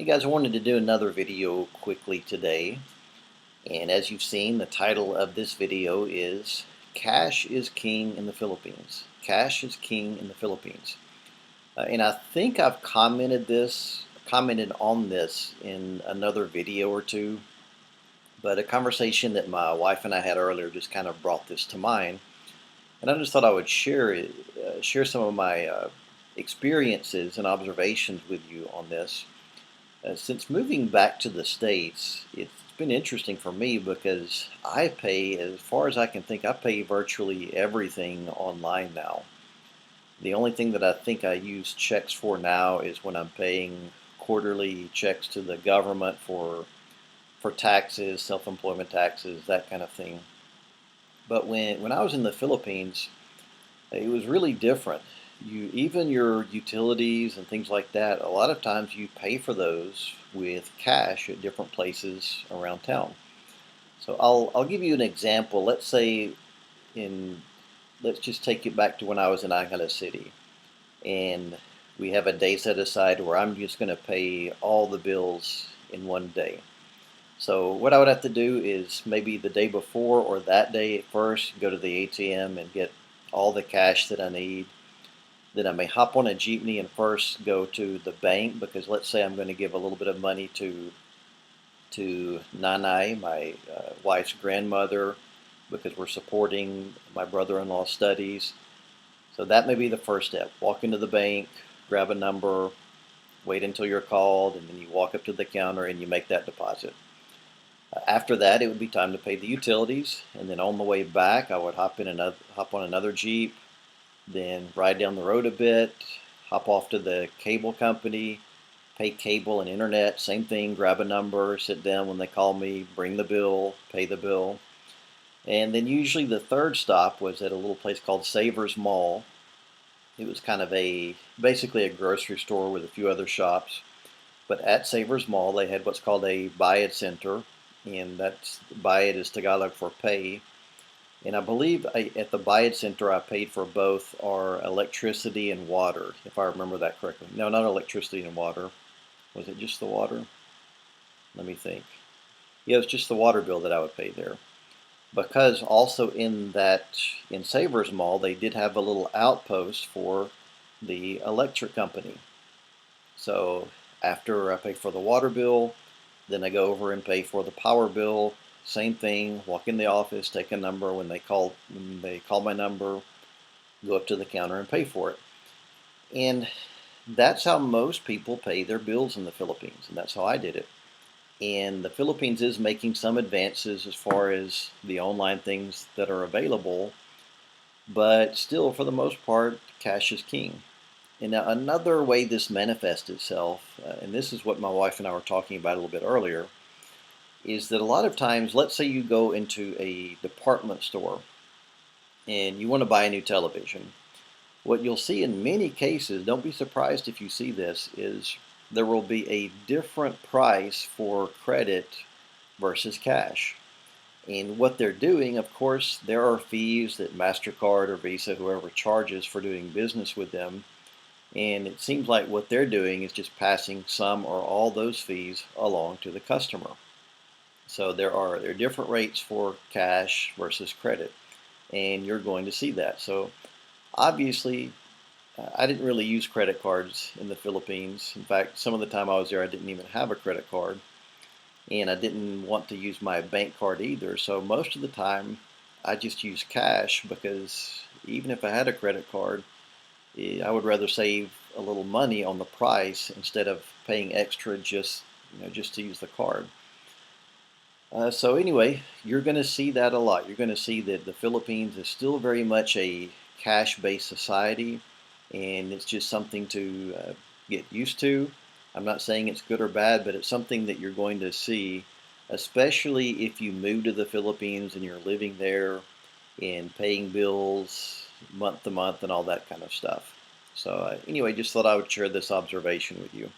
Hey guys, I wanted to do another video quickly today. And as you've seen, the title of this video is Cash is King in the Philippines. Cash is King in the Philippines. And I think I've commented on this in another video or two, but a conversation that my wife and I had earlier just kind of brought this to mind. And I just thought I would share some of my experiences and observations with you on this. Since moving back to the States, it's been interesting for me because I pay, as far as I can think, I pay virtually everything online now. The only thing that I think I use checks for now is when I'm paying quarterly checks to the government for taxes, self-employment taxes, that kind of thing. But when I was in the Philippines, it was really different. Even your utilities and things like that, a lot of times you pay for those with cash at different places around town. So I'll give you an example. In let's just take it back to when I was in Angeles City, and we have a day set aside where I'm just going to pay all the bills in one day. So what I would have to do is maybe the day before or that day at first, go to the ATM and get all the cash that I need. Then I may hop on a jeepney and first go to the bank, because let's say I'm going to give a little bit of money to Nanay, my wife's grandmother, because we're supporting my brother-in-law's studies. So that may be the first step. Walk into the bank, grab a number, wait until you're called, and then you walk up to the counter and you make that deposit. After that, it would be time to pay the utilities, and then on the way back, I would hop on another jeep, then ride down the road a bit, hop off to the cable company, pay cable and internet, same thing, grab a number, sit down when they call me, bring the bill, pay the bill. And then usually the third stop was at a little place called Savers Mall. It was kind of basically a grocery store with a few other shops. But at Savers Mall, they had what's called a Bayad Center, and that's Bayad is Tagalog for pay. And I believe at the Bayad Center, I paid for both our electricity and water, if I remember that correctly. No, not electricity and water. Was it just the water? Let me think. Yeah, it was just the water bill that I would pay there. Because also in Savers Mall, they did have a little outpost for the electric company. So after I pay for the water bill, then I go over and pay for the power bill. Same thing, walk in the office, take a number. When they call my number, go up to the counter and pay for it. And that's how most people pay their bills in the Philippines, and that's how I did it. And the Philippines is making some advances as far as the online things that are available, but still, for the most part, cash is king. And now another way this manifests itself, and this is what my wife and I were talking about a little bit earlier, is that a lot of times, let's say you go into a department store and you want to buy a new television. What you'll see in many cases, don't be surprised if you see this, is there will be a different price for credit versus cash. And what they're doing, of course, there are fees that MasterCard or Visa, whoever charges for doing business with them. And it seems like what they're doing is just passing some or all those fees along to the customer. So there are different rates for cash versus credit, and you're going to see that. So obviously, I didn't really use credit cards in the Philippines. In fact, some of the time I was there, I didn't even have a credit card, and I didn't want to use my bank card either. So most of the time, I just used cash, because even if I had a credit card, I would rather save a little money on the price instead of paying extra just to use the card. So anyway, you're going to see that a lot. You're going to see that the Philippines is still very much a cash-based society, and it's just something to get used to. I'm not saying it's good or bad, but it's something that you're going to see, especially if you move to the Philippines and you're living there and paying bills month to month and all that kind of stuff. So anyway, just thought I would share this observation with you.